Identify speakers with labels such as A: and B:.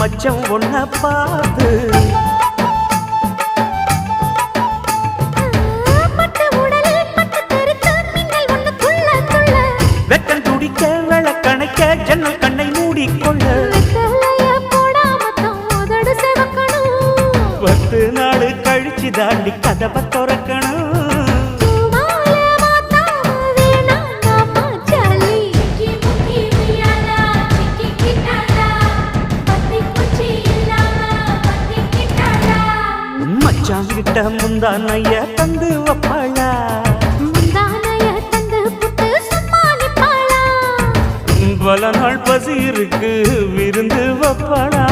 A: மச்சம் ஒன்ன பார்த்து வெக்கம் துடிக்க விளக்கணைக்க ஜன்னல் கண்ணை மூடிக்கொள்ள 10 நாள் கழிச்சு தாண்டி கதவை திறக்கணும். மச்சாங்கிட்ட முந்தானைய தந்து வப்பாளா, பல நாள் பசி இருக்கு விருந்து வப்பாளா.